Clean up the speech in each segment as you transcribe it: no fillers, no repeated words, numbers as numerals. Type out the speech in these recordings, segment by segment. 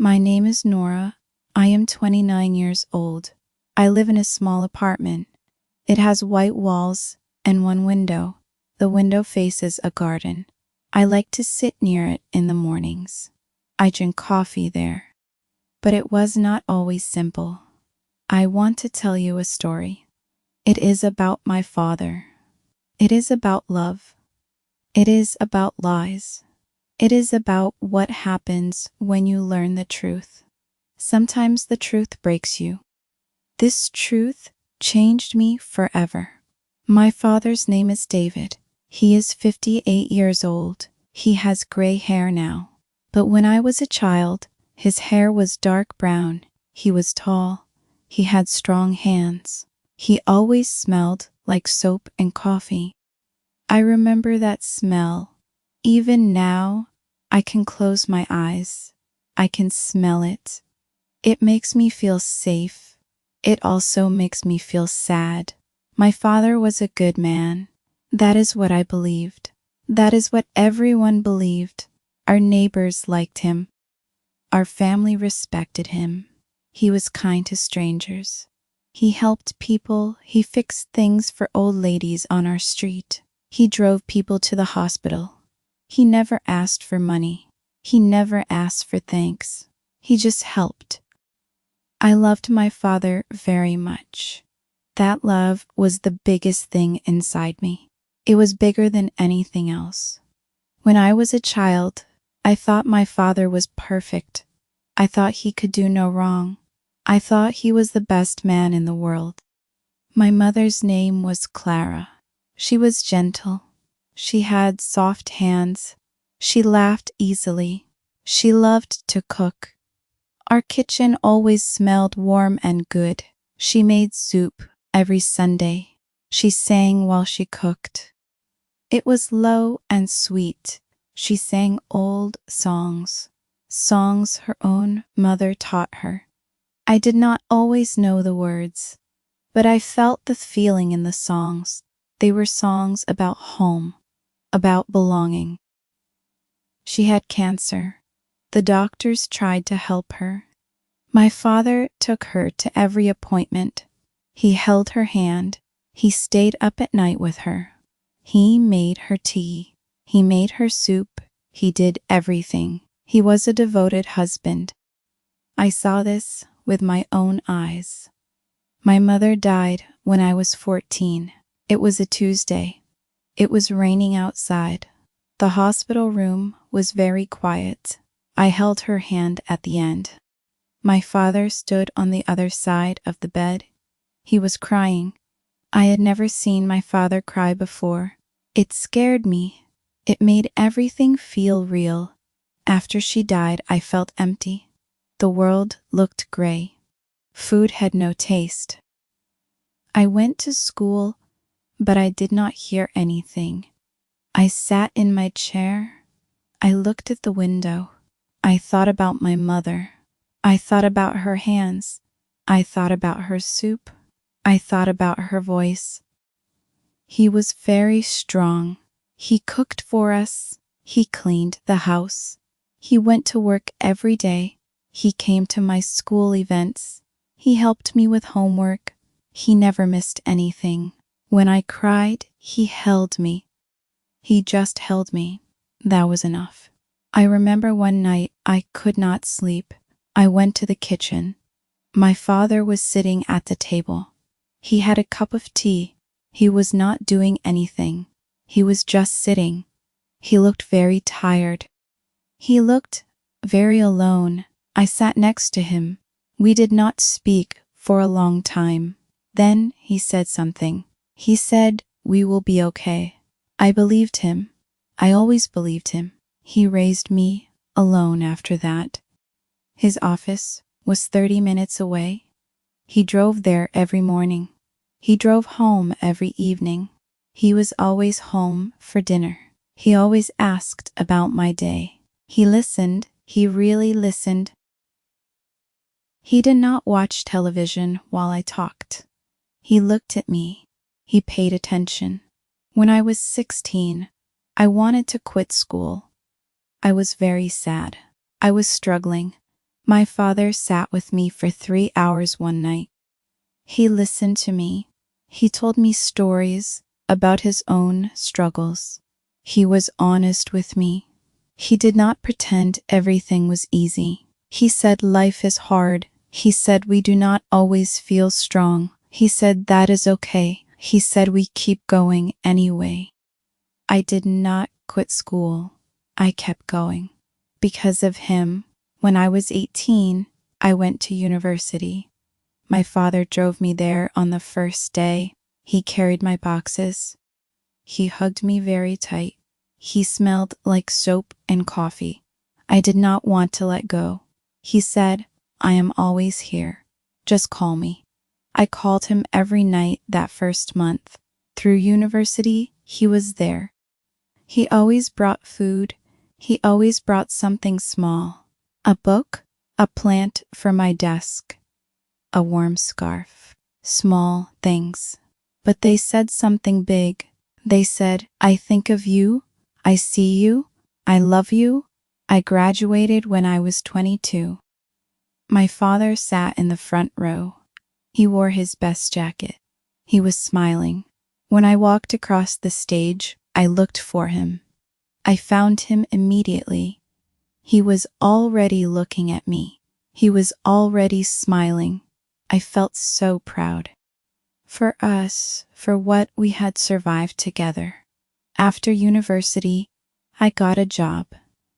My name is Nora. I am 29 years old. I live in a small apartment. It has white walls and one window. The window faces a garden. I like to sit near it in the mornings. I drink coffee there. But it was not always simple. I want to tell you a story. It is about my father. It is about love. It is about lies. It is about what happens when you learn the truth. Sometimes the truth breaks you. This truth changed me forever. My father's name is David. He is 58 years old. He has gray hair now. But when I was a child, his hair was dark brown. He was tall. He had strong hands. He always smelled like soap and coffee. I remember that smell. Even now, I can close my eyes. I can smell it. It makes me feel safe. It also makes me feel sad. My father was a good man. That is what I believed. That is what everyone believed. Our neighbors liked him. Our family respected him. He was kind to strangers. He helped people. He fixed things for old ladies on our street. He drove people to the hospital. He never asked for money. He never asked for thanks. He just helped. I loved my father very much. That love was the biggest thing inside me. It was bigger than anything else. When I was a child, I thought my father was perfect. I thought he could do no wrong. I thought he was the best man in the world. My mother's name was Clara. She was gentle. She had soft hands. She laughed easily. She loved to cook. Our kitchen always smelled warm and good. She made soup every Sunday. She sang while she cooked. It was low and sweet. She sang old songs, songs her own mother taught her. I did not always know the words, but I felt the feeling in the songs. They were songs about home, about belonging. She had cancer. The doctors tried to help her. My father took her to every appointment. He held her hand. He stayed up at night with her. He made her tea. He made her soup. He did everything. He was a devoted husband. I saw this with my own eyes. My mother died when I was 14. It was a Tuesday. It was raining outside. The hospital room was very quiet. I held her hand at the end. My father stood on the other side of the bed. He was crying. I had never seen my father cry before. It scared me. It made everything feel real. After she died, I felt empty. The world looked gray. Food had no taste. I went to school, but I did not hear anything. I sat in my chair. I looked at the window. I thought about my mother. I thought about her hands. I thought about her soup. I thought about her voice. He was very strong. He cooked for us. He cleaned the house. He went to work every day. He came to my school events. He helped me with homework. He never missed anything. When I cried, he held me. He just held me. That was enough. I remember one night I could not sleep. I went to the kitchen. My father was sitting at the table. He had a cup of tea. He was not doing anything. He was just sitting. He looked very tired. He looked very alone. I sat next to him. We did not speak for a long time. Then he said something. He said, "We will be okay." I believed him. I always believed him. He raised me alone after that. His office was 30 minutes away. He drove there every morning. He drove home every evening. He was always home for dinner. He always asked about my day. He listened. He really listened. He did not watch television while I talked. He looked at me. He paid attention. When I was 16, I wanted to quit school. I was very sad. I was struggling. My father sat with me for 3 hours one night. He listened to me. He told me stories about his own struggles. He was honest with me. He did not pretend everything was easy. He said life is hard. He said we do not always feel strong. He said that is okay. He said we keep going anyway. I did not quit school. I kept going. Because of him, when I was 18, I went to university. My father drove me there on the first day. He carried my boxes. He hugged me very tight. He smelled like soap and coffee. I did not want to let go. He said, I am always here. Just call me. I called him every night that first month. Through university, he was there. He always brought food. He always brought something small. A book, a plant for my desk, a warm scarf. Small things. But they said something big. They said, I think of you. I see you. I love you. I graduated when I was 22. My father sat in the front row. He wore his best jacket. He was smiling. When I walked across the stage, I looked for him. I found him immediately. He was already looking at me. He was already smiling. I felt so proud. For us, for what we had survived together. After university, I got a job.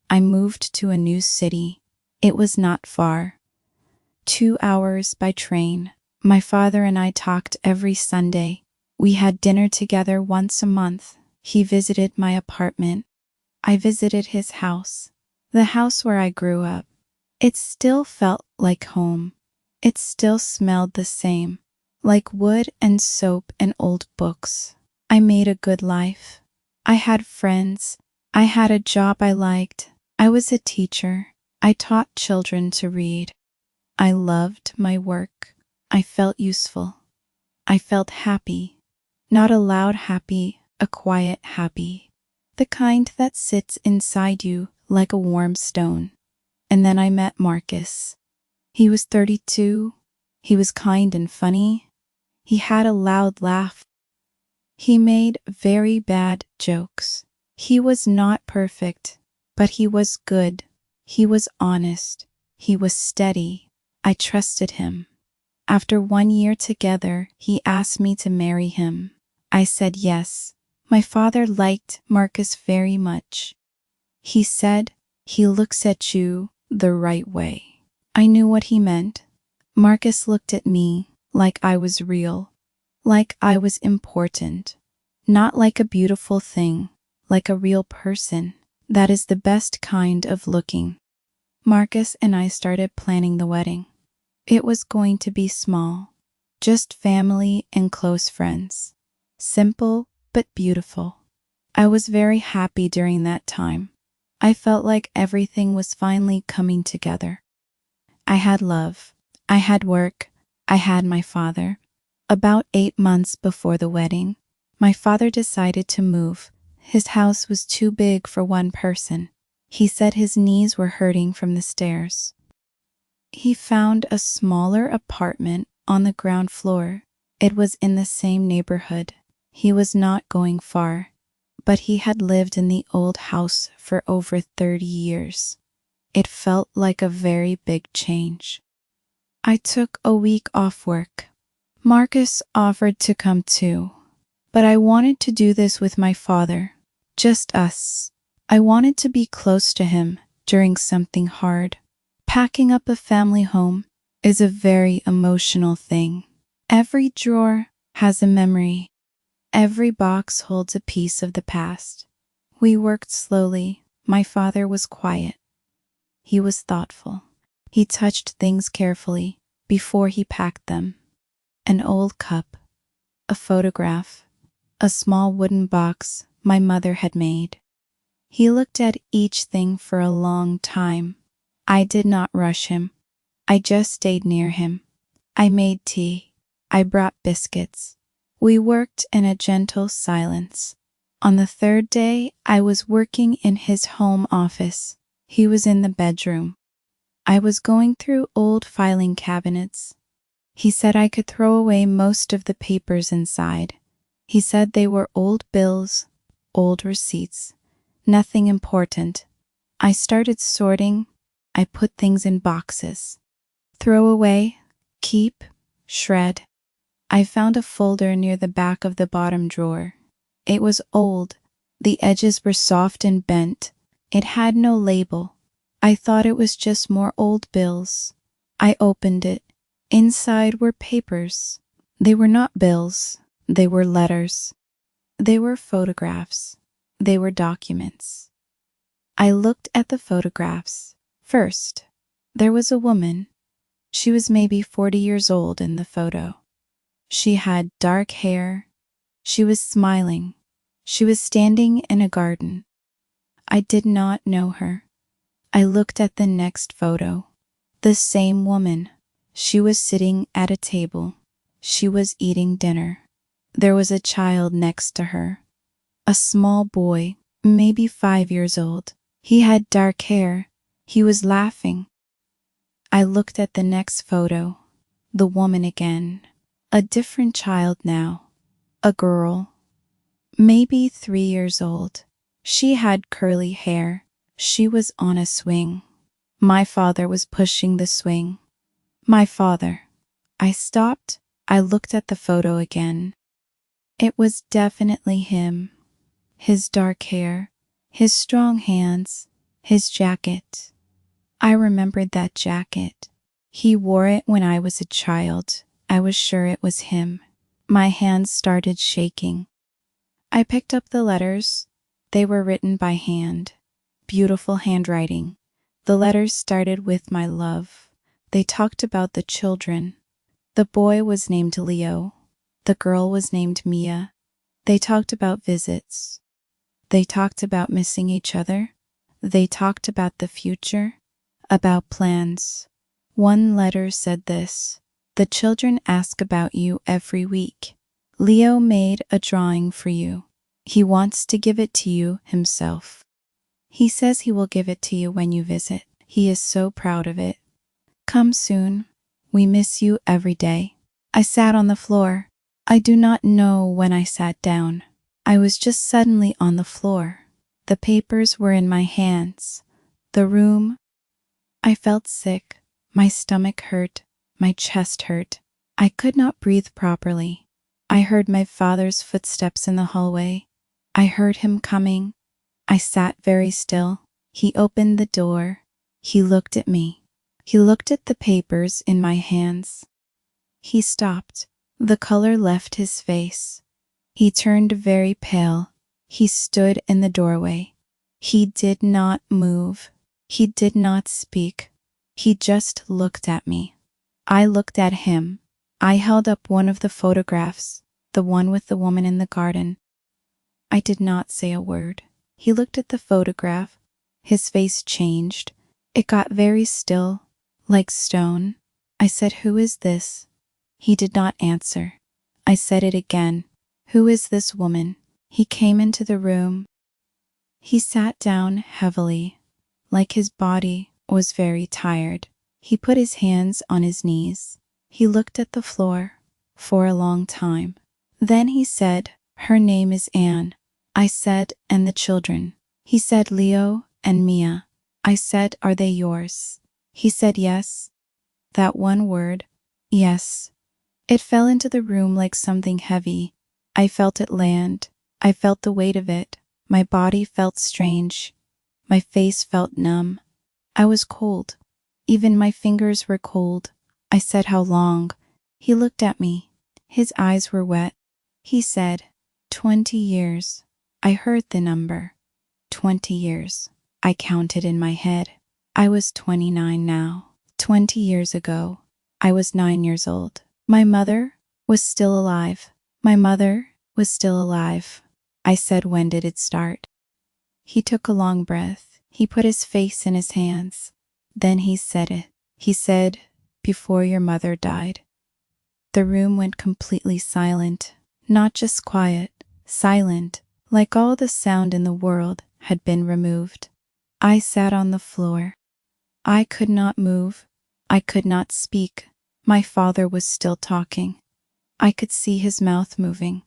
I moved to a new city. It was not far. 2 hours by train. My father and I talked every Sunday. We had dinner together once a month. He visited my apartment. I visited his house, the house where I grew up. It still felt like home. It still smelled the same, like wood and soap and old books. I made a good life. I had friends. I had a job I liked. I was a teacher. I taught children to read. I loved my work. I felt useful. I felt happy. Not a loud happy, a quiet happy. The kind that sits inside you like a warm stone. And then I met Marcus. He was 32. He was kind and funny. He had a loud laugh. He made very bad jokes. He was not perfect, but he was good. He was honest. He was steady. I trusted him. After 1 year together, he asked me to marry him. I said yes. My father liked Marcus very much. He said, he looks at you the right way. I knew what he meant. Marcus looked at me like I was real, like I was important, not like a beautiful thing, like a real person. That is the best kind of looking. Marcus and I started planning the wedding. It was going to be small, just family and close friends. Simple but beautiful. I was very happy during that time. I felt like everything was finally coming together. I had love. I had work. I had my father. About 8 months before the wedding, my father decided to move. His house was too big for one person. He said his knees were hurting from the stairs. He found a smaller apartment on the ground floor. It was in the same neighborhood. He was not going far, but he had lived in the old house for over 30 years. It felt like a very big change. I took a week off work. Marcus offered to come too, but I wanted to do this with my father, just us. I wanted to be close to him during something hard. Packing up a family home is a very emotional thing. Every drawer has a memory. Every box holds a piece of the past. We worked slowly. My father was quiet. He was thoughtful. He touched things carefully before he packed them. An old cup, a photograph, a small wooden box my mother had made. He looked at each thing for a long time. I did not rush him. I just stayed near him. I made tea. I brought biscuits. We worked in a gentle silence. On the third day, I was working in his home office. He was in the bedroom. I was going through old filing cabinets. He said I could throw away most of the papers inside. He said they were old bills, old receipts, nothing important. I started sorting. I put things in boxes. Throw away, keep, shred. I found a folder near the back of the bottom drawer. It was old. The edges were soft and bent. It had no label. I thought it was just more old bills. I opened it. Inside were papers. They were not bills. They were letters. They were photographs. They were documents. I looked at the photographs. First, there was a woman. She was maybe 40 years old in the photo. She had dark hair. She was smiling. She was standing in a garden. I did not know her. I looked at the next photo. The same woman. She was sitting at a table. She was eating dinner. There was a child next to her. A small boy, maybe 5 years old. He had dark hair. He was laughing. I looked at the next photo. The woman again. A different child now. A girl. Maybe 3 years old. She had curly hair. She was on a swing. My father was pushing the swing. My father. I stopped. I looked at the photo again. It was definitely him. His dark hair, his strong hands, his jacket. I remembered that jacket. He wore it when I was a child. I was sure it was him. My hands started shaking. I picked up the letters. They were written by hand. Beautiful handwriting. The letters started with my love. They talked about the children. The boy was named Leo. The girl was named Mia. They talked about visits. They talked about missing each other. They talked about the future, about plans. One letter said this: the children ask about you every week. Leo made a drawing for you. He wants to give it to you himself. He says he will give it to you when you visit. He is so proud of it. Come soon. We miss you every day. I sat on the floor. I do not know when I sat down. I was just suddenly on the floor. The papers were in my hands. The room. I felt sick. My stomach hurt. My chest hurt. I could not breathe properly. I heard my father's footsteps in the hallway. I heard him coming. I sat very still. He opened the door. He looked at me. He looked at the papers in my hands. He stopped. The color left his face. He turned very pale. He stood in the doorway. He did not move. He did not speak. He just looked at me. I looked at him. I held up one of the photographs, the one with the woman in the garden. I did not say a word. He looked at the photograph. His face changed. It got very still, like stone. I said, "Who is this?" He did not answer. I said it again. "Who is this woman?" He came into the room. He sat down heavily, like his body was very tired. He put his hands on his knees. He looked at the floor for a long time. Then he said, "Her name is Anne." I said, "And the children?" He said, "Leo and Mia." I said, "Are they yours?" He said, "Yes." That one word, yes. It fell into the room like something heavy. I felt it land. I felt the weight of it. My body felt strange. My face felt numb. I was cold. Even my fingers were cold. I said, "How long?" He looked at me. His eyes were wet. He said, 20 years. I heard the number. 20 years. I counted in my head. I was 29 now. 20 years ago, I was 9 years old. My mother was still alive. My mother was still alive. I said, "When did it start?" He took a long breath. He put his face in his hands. Then he said it. He said, "Before your mother died." The room went completely silent. Not just quiet, silent, like all the sound in the world had been removed. I sat on the floor. I could not move. I could not speak. My father was still talking. I could see his mouth moving,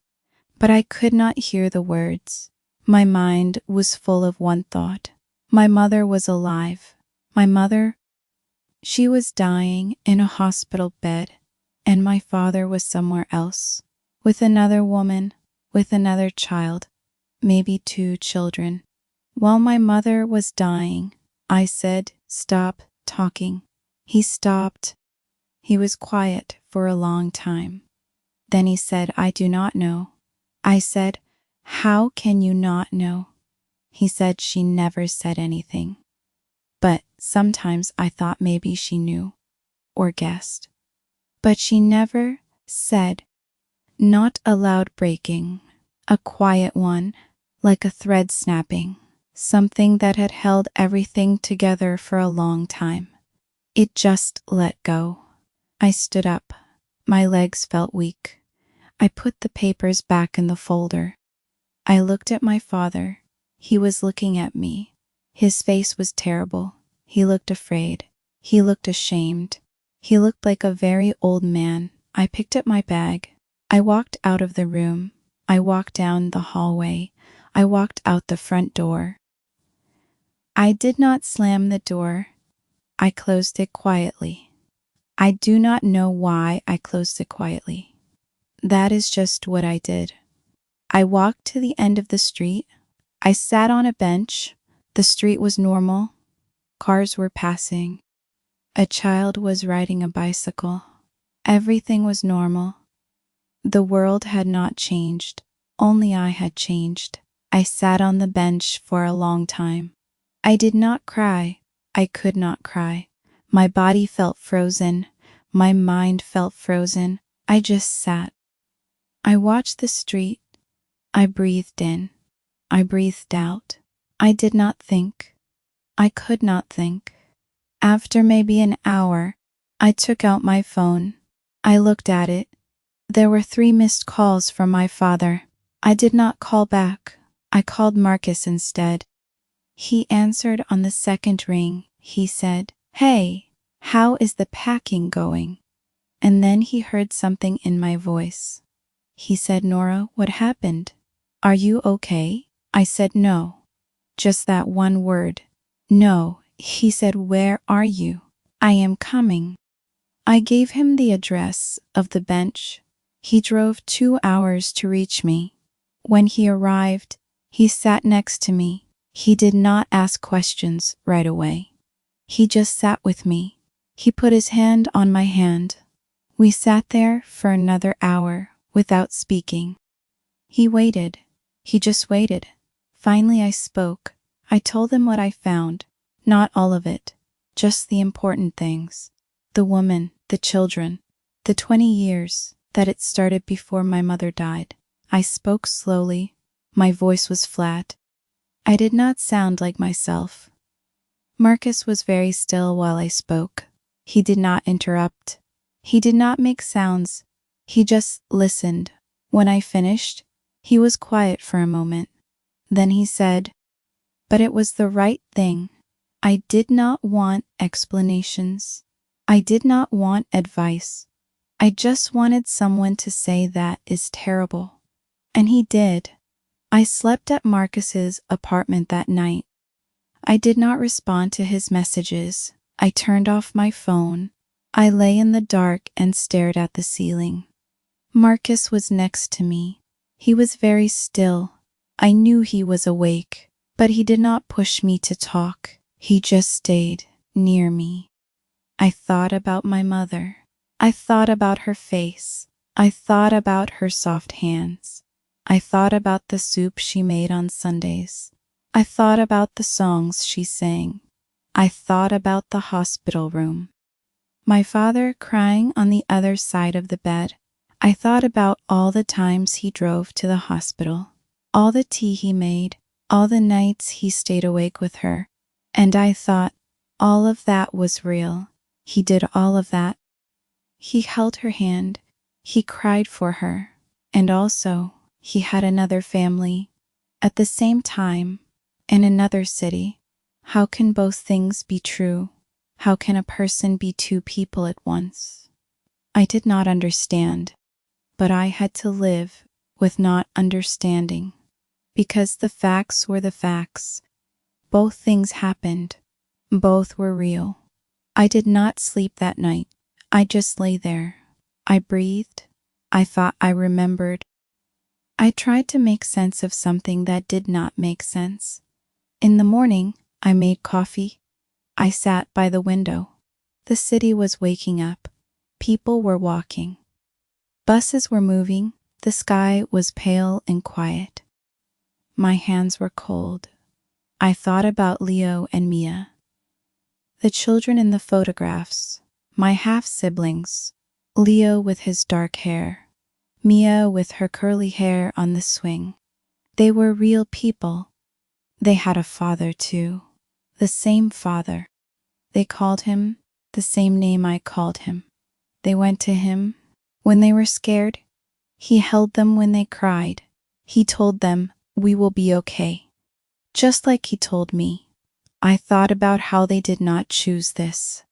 but I could not hear the words. My mind was full of one thought. My mother was alive. My mother, she was dying in a hospital bed, and my father was somewhere else, with another woman, with another child, maybe 2 children. While my mother was dying, I said, "Stop talking." He stopped. He was quiet for a long time. Then he said, "I do not know." I said, "How can you not know?" He said, "She never said anything." But sometimes I thought maybe she knew or guessed. But she never said. Not a loud breaking, a quiet one, like a thread snapping, something that had held everything together for a long time. It just let go. I stood up. My legs felt weak. I put the papers back in the folder. I looked at my father. He was looking at me. His face was terrible. He looked afraid. He looked ashamed. He looked like a very old man. I picked up my bag. I walked out of the room. I walked down the hallway. I walked out the front door. I did not slam the door. I closed it quietly. I do not know why I closed it quietly. That is just what I did. I walked to the end of the street. I sat on a bench. The street was normal. Cars were passing. A child was riding a bicycle. Everything was normal. The world had not changed. Only I had changed. I sat on the bench for a long time. I did not cry. I could not cry. My body felt frozen. My mind felt frozen. I just sat. I watched the street. I breathed in. I breathed out. I did not think. I could not think. After maybe an hour, I took out my phone. I looked at it. There were 3 missed calls from my father. I did not call back. I called Marcus instead. He answered on the second ring. He said, "Hey, how is the packing going?" And then he heard something in my voice. He said, "Nora, what happened? Are you okay?" I said, "No." Just that one word. "No." He said, "Where are you?" "I am coming." I gave him the address of the bench. He drove 2 hours to reach me. When he arrived, he sat next to me. He did not ask questions right away. He just sat with me. He put his hand on my hand. We sat there for another hour without speaking. He waited. He just waited. Finally I spoke. I told him what I found. Not all of it, just the important things. The woman, the children, the 20 years that it started before my mother died. I spoke slowly. My voice was flat. I did not sound like myself. Marcus was very still while I spoke. He did not interrupt. He did not make sounds. He just listened. When I finished, he was quiet for a moment. Then he said, "But it was the right thing." I did not want explanations. I did not want advice. I just wanted someone to say that is terrible. And he did. I slept at Marcus's apartment that night. I did not respond to his messages. I turned off my phone. I lay in the dark and stared at the ceiling. Marcus was next to me. He was very still. I knew he was awake, but he did not push me to talk. He just stayed near me. I thought about my mother. I thought about her face. I thought about her soft hands. I thought about the soup she made on Sundays. I thought about the songs she sang. I thought about the hospital room. My father crying on the other side of the bed. I thought about all the times he drove to the hospital, all the tea he made, all the nights he stayed awake with her. And I thought, all of that was real. He did all of that. He held her hand. He cried for her. And also, he had another family. At the same time, in another city. How can both things be true? How can a person be two people at once? I did not understand, but I had to live with not understanding, because the facts were the facts. Both things happened. Both were real. I did not sleep that night. I just lay there. I breathed. I thought I remembered. I tried to make sense of something that did not make sense. In the morning, I made coffee. I sat by the window. The city was waking up. People were walking. Buses were moving. The sky was pale and quiet. My hands were cold. I thought about Leo and Mia, the children in the photographs, my half-siblings, Leo with his dark hair, Mia with her curly hair on the swing. They were real people. They had a father too, the same father. They called him the same name I called him. They went to him when they were scared. He held them when they cried. He told them, "We will be okay." Just like he told me. I thought about how they did not choose this.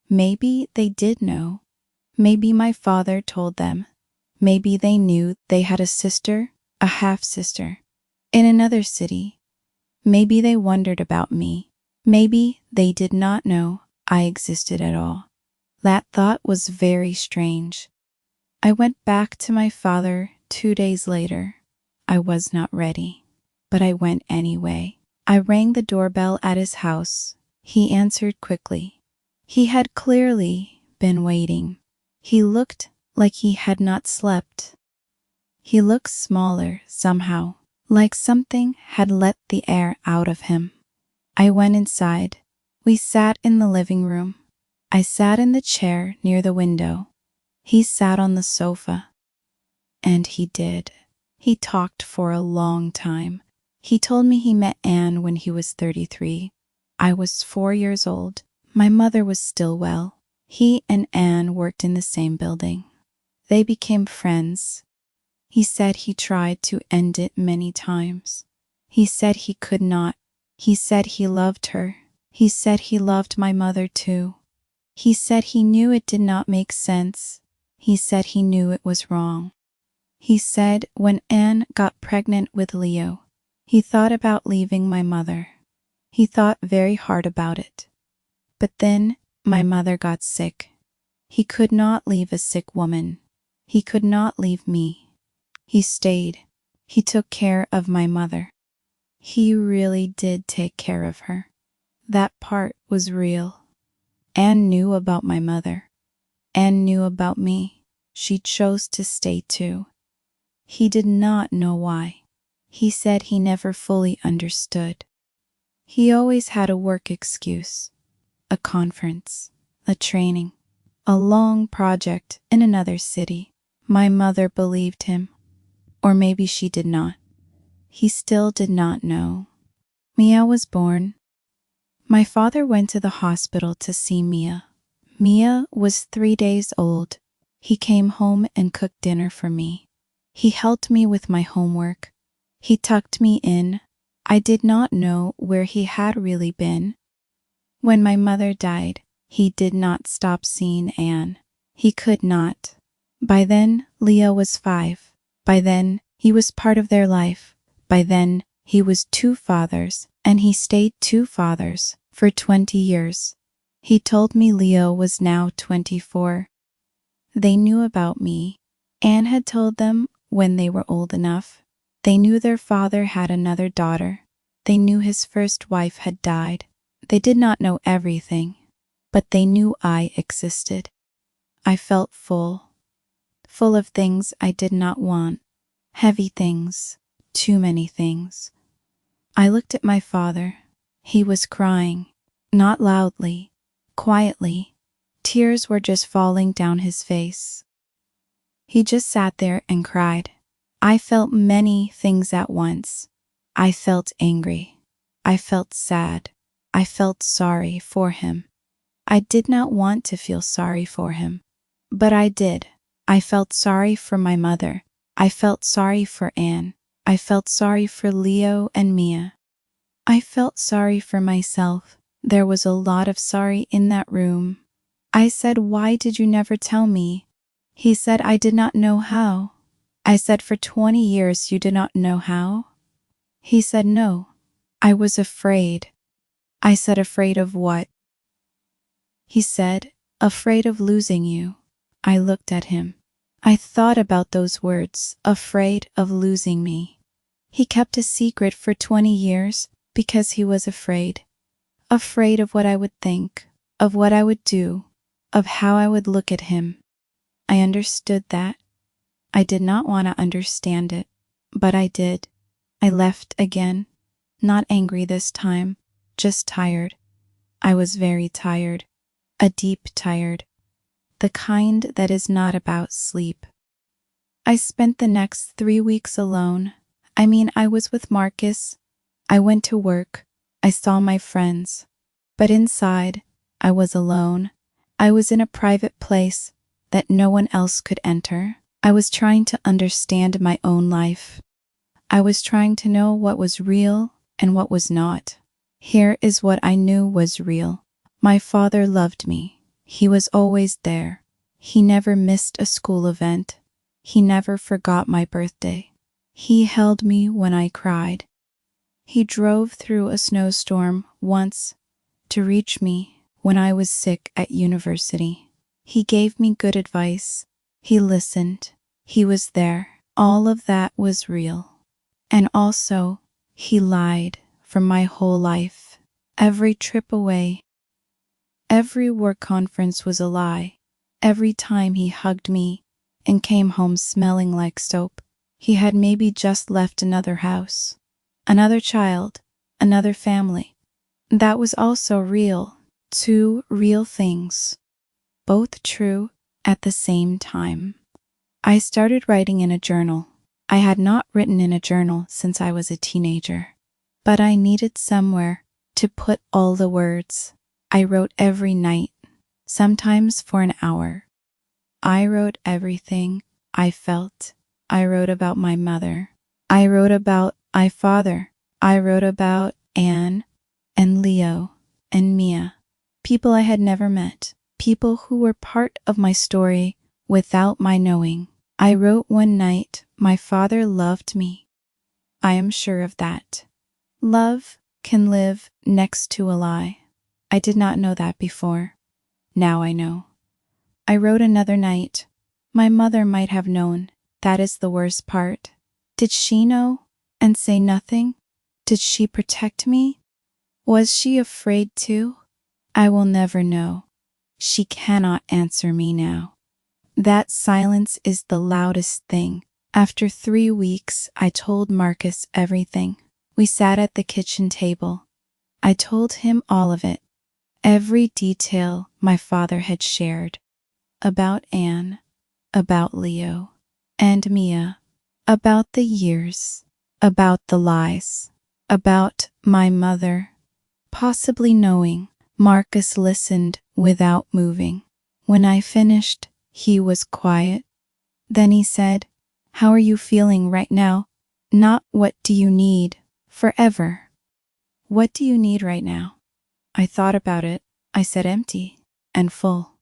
Maybe they did know. Maybe my father told them. Maybe they knew they had a sister, a half-sister, in another city. Maybe they wondered about me. Maybe they did not know I existed at all. That thought was very strange. I went back to my father 2 days later. I was not ready, but I went anyway. I rang the doorbell at his house. He answered quickly. He had clearly been waiting. He looked like he had not slept. He looked smaller somehow, like something had let the air out of him. I went inside. We sat in the living room. I sat in the chair near the window. He sat on the sofa. And he did. He talked for a long time. He told me he met Anne when he was 33. I was 4 years old. My mother was still well. He and Anne worked in the same building. They became friends. He said he tried to end it many times. He said he could not. He said he loved her. He said he loved my mother too. He said he knew it did not make sense. He said he knew it was wrong. He said when Anne got pregnant with Leo, he thought about leaving my mother. He thought very hard about it. But then my mother got sick. He could not leave a sick woman. He could not leave me. He stayed. He took care of my mother. He really did take care of her. That part was real. Anne knew about my mother. Anne knew about me. She chose to stay too. He did not know why. He said he never fully understood. He always had a work excuse, a conference, a training, a long project in another city. My mother believed him, or maybe she did not. He still did not know. Mia was born. My father went to the hospital to see Mia. Mia was 3 days old. He came home and cooked dinner for me. He helped me with my homework. He tucked me in. I did not know where he had really been. When my mother died, he did not stop seeing Anne. He could not. By then, Leo was 5. By then, he was part of their life. By then, he was 2 fathers, and he stayed 2 fathers for 20 years. He told me Leo was now 24. They knew about me. Anne had told them when they were old enough. They knew their father had another daughter. They knew his first wife had died. They did not know everything, but they knew I existed. I felt full of things I did not want, heavy things, too many things. I looked at my father. He was crying, not loudly, quietly. Tears were just falling down his face. He just sat there and cried. I felt many things at once. I felt angry. I felt sad. I felt sorry for him. I did not want to feel sorry for him, but I did. I felt sorry for my mother. I felt sorry for Anne. I felt sorry for Leo and Mia. I felt sorry for myself. There was a lot of sorry in that room. I said, "Why did you never tell me?" He said, "I did not know how." I said, "For 20 years you did not know how?" He said, "No. I was afraid." I said, "Afraid of what?" He said, "Afraid of losing you." I looked at him. I thought about those words, afraid of losing me. He kept a secret for 20 years because he was afraid. Afraid of what I would think, of what I would do, of how I would look at him. I understood that. I did not want to understand it, but I did. I left again, not angry this time, just tired. I was very tired, a deep tired, the kind that is not about sleep. I spent the next 3 weeks alone. I was with Marcus. I went to work. I saw my friends. But inside, I was alone. I was in a private place that no one else could enter. I was trying to understand my own life. I was trying to know what was real and what was not. Here is what I knew was real. My father loved me. He was always there. He never missed a school event. He never forgot my birthday. He held me when I cried. He drove through a snowstorm once to reach me when I was sick at university. He gave me good advice. He listened. He was there. All of that was real. And also, he lied for my whole life. Every trip away, every work conference was a lie. Every time he hugged me and came home smelling like soap, he had maybe just left another house, another child, another family. That was also real. Two real things, both true at the same time. I started writing in a journal. I had not written in a journal since I was a teenager, but I needed somewhere to put all the words. I wrote every night, sometimes for an hour. I wrote everything I felt. I wrote about my mother. I wrote about my father. I wrote about Anne and Leo and Mia, people I had never met, people who were part of my story without my knowing. I wrote one night, "My father loved me." I am sure of that. Love can live next to a lie. I did not know that before. Now I know. I wrote another night, "My mother might have known. That is the worst part." Did she know and say nothing? Did she protect me? Was she afraid too? I will never know. She cannot answer me now. That silence is the loudest thing. After 3 weeks, I told Marcus everything. We sat at the kitchen table. I told him all of it, every detail my father had shared. About Anne, about Leo, and Mia, about the years, about the lies, about my mother. Possibly knowing, Marcus listened without moving. When I finished, he was quiet. Then he said, "How are you feeling right now? Not what do you need, forever. What do you need right now?" I thought about it. I said empty and full.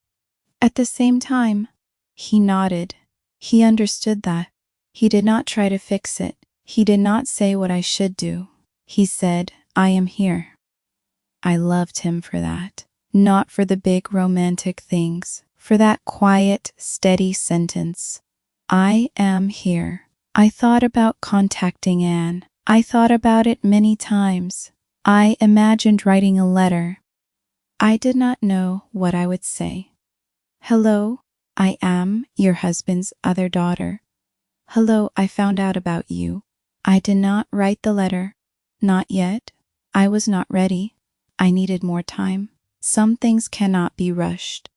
At the same time, he nodded. He understood that. He did not try to fix it. He did not say what I should do. He said, "I am here." I loved him for that. Not for the big romantic things, for that quiet, steady sentence. "I am here." I thought about contacting Anne. I thought about it many times. I imagined writing a letter. I did not know what I would say. "Hello, I am your husband's other daughter. Hello, I found out about you." I did not write the letter. Not yet. I was not ready. I needed more time. Some things cannot be rushed.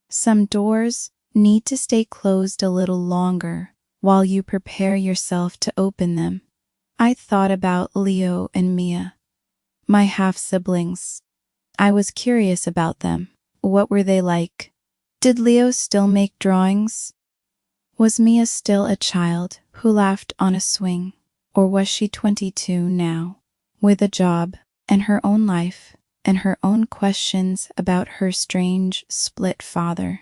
Some doors need to stay closed a little longer while you prepare yourself to open them. I thought about Leo and Mia, my half-siblings. I was curious about them. What were they like? Did Leo still make drawings? Was Mia still a child who laughed on a swing? Or was she 22 now, with a job and her own life? and her own questions about her strange, split father.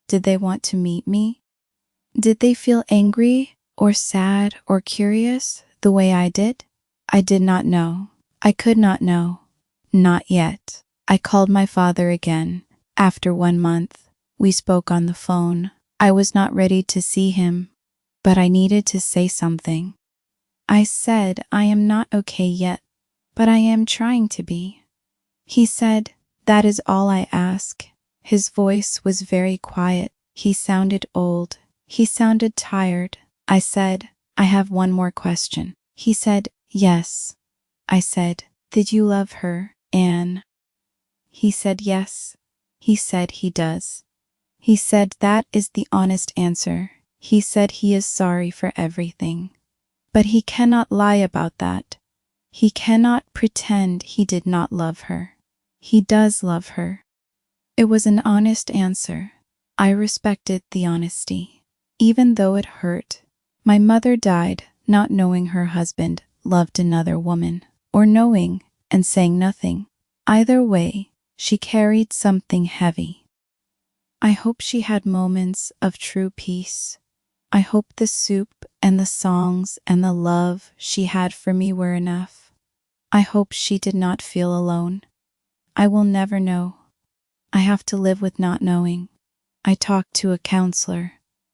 Did they want to meet me? Did they feel angry or sad or curious the way I did? I did not know. I could not know. Not yet. I called my father again. After 1 month, we spoke on the phone. I was not ready to see him, but I needed to say something. I said, I am not okay yet, but I am trying to be. He said, that is all I ask. His voice was very quiet. He sounded old. He sounded tired. I said, I have one more question. He said, yes. I said, did you love her, Anne? He said yes. He said he does. He said that is the honest answer. He said he is sorry for everything. But he cannot lie about that. He cannot pretend he did not love her. He does love her. It was an honest answer. I respected the honesty, even though it hurt. My mother died not knowing her husband loved another woman, or knowing and saying nothing. Either way, she carried something heavy. I hope she had moments of true peace. I hope the soup and the songs and the love she had for me were enough. I hope she did not feel alone. I will never know. I have to live with not knowing. I talked to a counselor,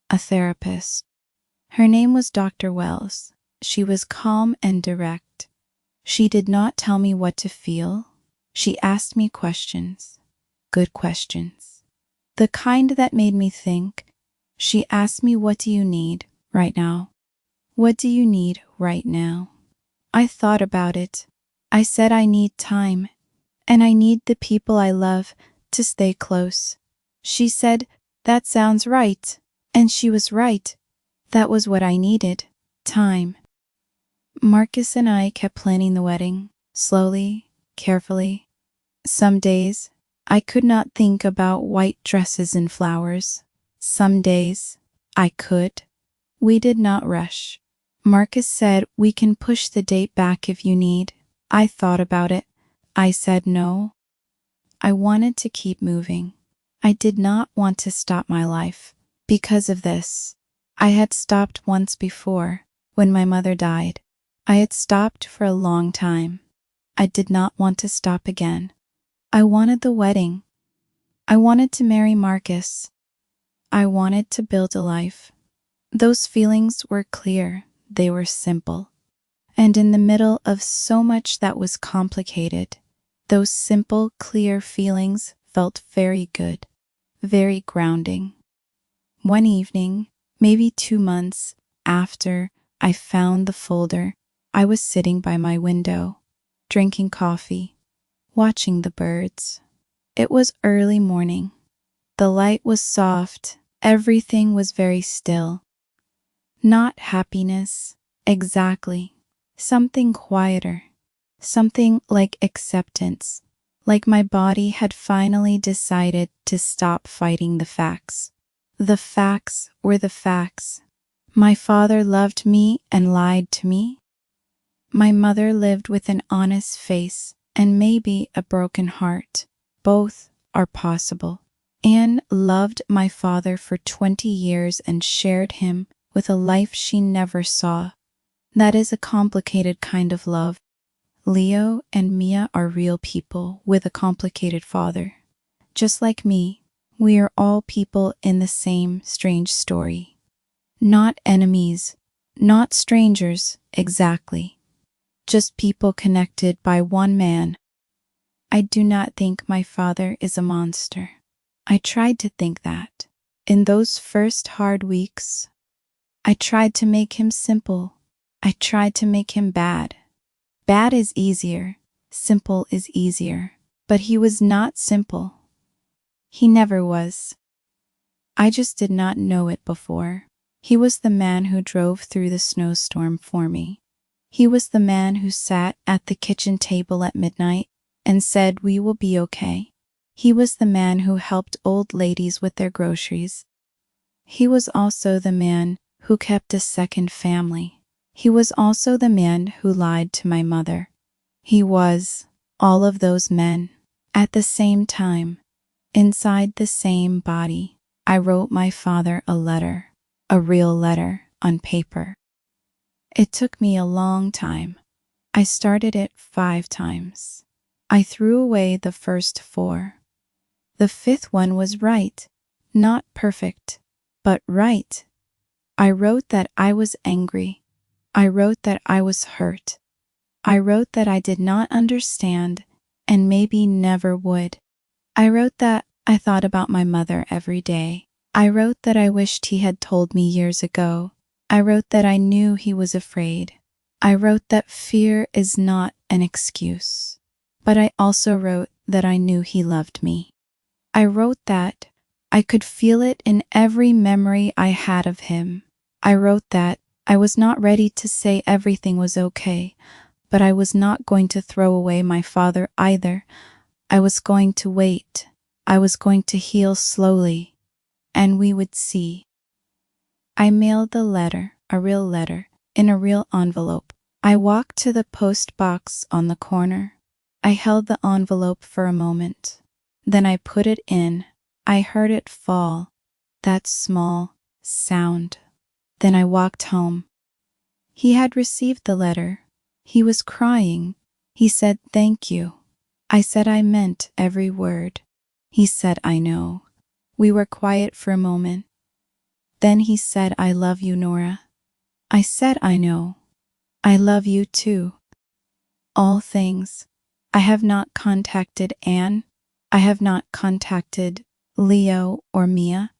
a therapist. Her name was Dr. Wells. She was calm and direct. She did not tell me what to feel. She asked me questions, good questions, the kind that made me think. She asked me, what do you need right now? What do you need right now? I thought about it. I said I need time, and I need the people I love to stay close. She said, that sounds right. And she was right. That was what I needed, time. Marcus and I kept planning the wedding, slowly, carefully. Some days, I could not think about white dresses and flowers. Some days, I could. We did not rush. Marcus said, we can push the date back if you need. I thought about it. I said no. I wanted to keep moving. I did not want to stop my life because of this. I had stopped once before, when my mother died. I had stopped for a long time. I did not want to stop again. I wanted the wedding. I wanted to marry Marcus. I wanted to build a life. Those feelings were clear. They were simple. And in the middle of so much that was complicated, those simple, clear feelings felt very good, very grounding. One evening, maybe 2 months after I found the folder, I was sitting by my window, drinking coffee, watching the birds. It was early morning. The light was soft. Everything was very still. Not happiness, exactly. Something quieter. Something like acceptance. Like my body had finally decided to stop fighting the facts. The facts were the facts. My father loved me and lied to me. My mother lived with an honest face and maybe a broken heart. Both are possible. Anne loved my father for 20 years and shared him with a life she never saw. That is a complicated kind of love. Leo and Mia are real people with a complicated father. Just like me, we are all people in the same strange story. Not enemies, not strangers, exactly. Just people connected by one man. I do not think my father is a monster. I tried to think that. In those first hard weeks, I tried to make him simple. I tried to make him bad. Bad is easier. Simple is easier. But he was not simple. He never was. I just did not know it before. He was the man who drove through the snowstorm for me. He was the man who sat at the kitchen table at midnight and said, we will be okay. He was the man who helped old ladies with their groceries. He was also the man who kept a second family. He was also the man who lied to my mother. He was all of those men. At the same time, inside the same body, I wrote my father a letter, a real letter on paper. It took me a long time. I started it 5 times. I threw away the first 4. The 5th one was right, not perfect, but right. I wrote that I was angry. I wrote that I was hurt. I wrote that I did not understand and maybe never would. I wrote that I thought about my mother every day. I wrote that I wished he had told me years ago. I wrote that I knew he was afraid. I wrote that fear is not an excuse. But I also wrote that I knew he loved me. I wrote that I could feel it in every memory I had of him. I wrote that I was not ready to say everything was okay, but I was not going to throw away my father either. I was going to wait. I was going to heal slowly, and we would see. I mailed the letter, a real letter, in a real envelope. I walked to the post box on the corner. I held the envelope for a moment. Then I put it in. I heard it fall, that small sound. Then I walked home. He had received the letter. He was crying. He said, "Thank you." I said I meant every word. He said, "I know." We were quiet for a moment. Then he said, "I love you, Nora." I said, "I know. I love you too." All things. I have not contacted Anne. I have not contacted Leo or Mia.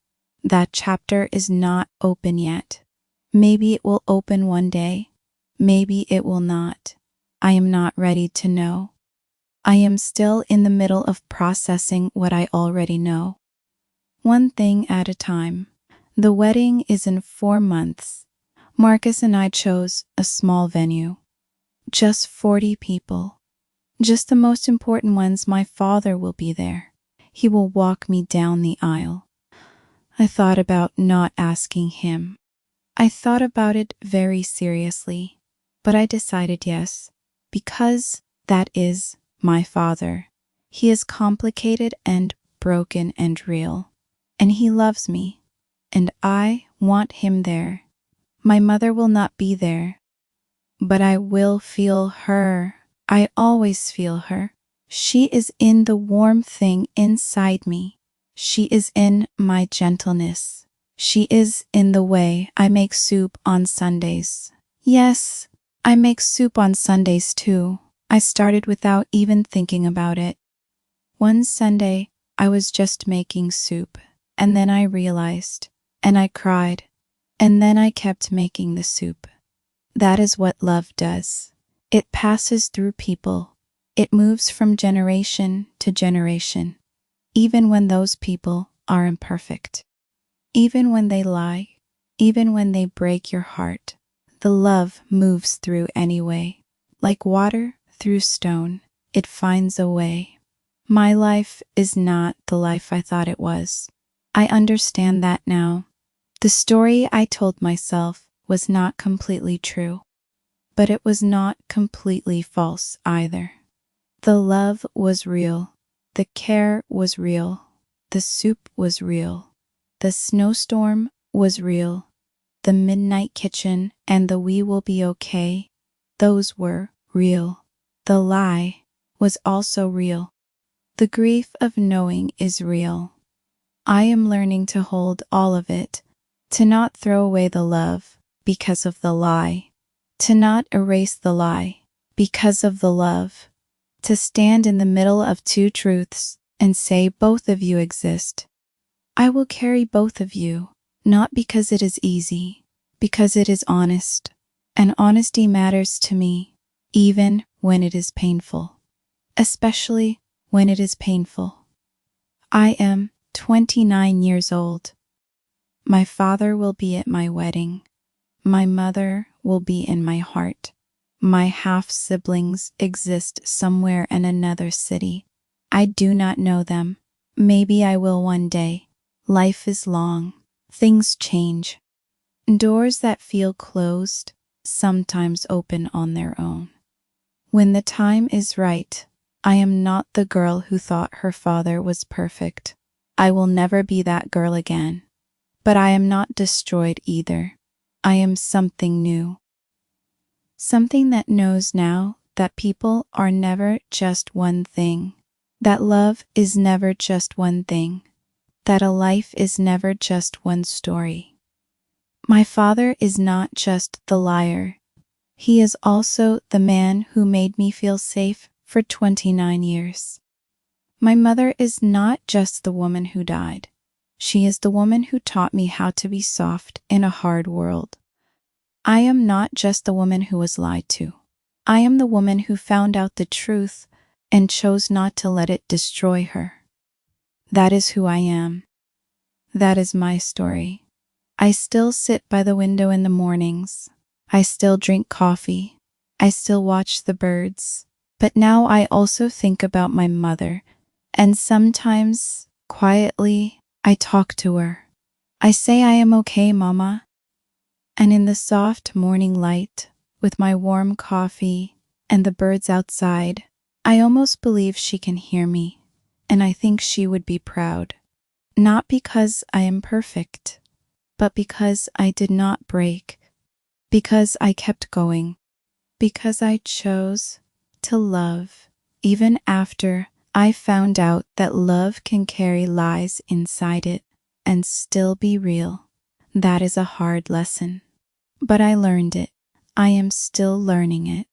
That chapter is not open yet. Maybe it will open one day. Maybe it will not. I am not ready to know. I am still in the middle of processing what I already know. One thing at a time. The wedding is in 4 months. Marcus and I chose a small venue. Just 40 people. Just the most important ones. My father will be there. He will walk me down the aisle. I thought about not asking him. I thought about it very seriously, but I decided yes, because that is my father. He is complicated and broken and real, and he loves me, and I want him there. My mother will not be there, but I will feel her. I always feel her. She is in the warm thing inside me. She is in my gentleness. She is in the way I make soup on Sundays. Yes, I make soup on Sundays too. I started without even thinking about it. One Sunday, I was just making soup, and then I realized, and I cried, and then I kept making the soup. That is what love does. It passes through people. It moves from generation to generation, even when those people are imperfect. Even when they lie, even when they break your heart, the love moves through anyway. Like water through stone, it finds a way. My life is not the life I thought it was. I understand that now. The story I told myself was not completely true, but it was not completely false either. The love was real. The care was real. The soup was real. The snowstorm was real. The midnight kitchen and the "we will be okay," those were real. The lie was also real. The grief of knowing is real. I am learning to hold all of it, to not throw away the love because of the lie, to not erase the lie because of the love, to stand in the middle of 2 truths and say both of you exist. I will carry both of you, not because it is easy, because it is honest, and honesty matters to me, even when it is painful, especially when it is painful. I am 29 years old. My father will be at my wedding. My mother will be in my heart. My half-siblings exist somewhere in another city. I do not know them. Maybe I will one day. Life is long. Things change. Doors that feel closed sometimes open on their own. When the time is right, I am not the girl who thought her father was perfect. I will never be that girl again. But I am not destroyed either. I am something new. Something that knows now that people are never just one thing, that love is never just one thing, that a life is never just one story. My father is not just the liar. He is also the man who made me feel safe for 29 years. My mother is not just the woman who died. She is the woman who taught me how to be soft in a hard world. I am not just the woman who was lied to. I am the woman who found out the truth and chose not to let it destroy her. That is who I am. That is my story. I still sit by the window in the mornings. I still drink coffee. I still watch the birds. But now I also think about my mother, and sometimes, quietly, I talk to her. I say I am okay, Mama. And in the soft morning light, with my warm coffee and the birds outside, I almost believe she can hear me, and I think she would be proud. Not because I am perfect, but because I did not break, because I kept going, because I chose to love, even after I found out that love can carry lies inside it and still be real. That is a hard lesson. But I learned it. I am still learning it.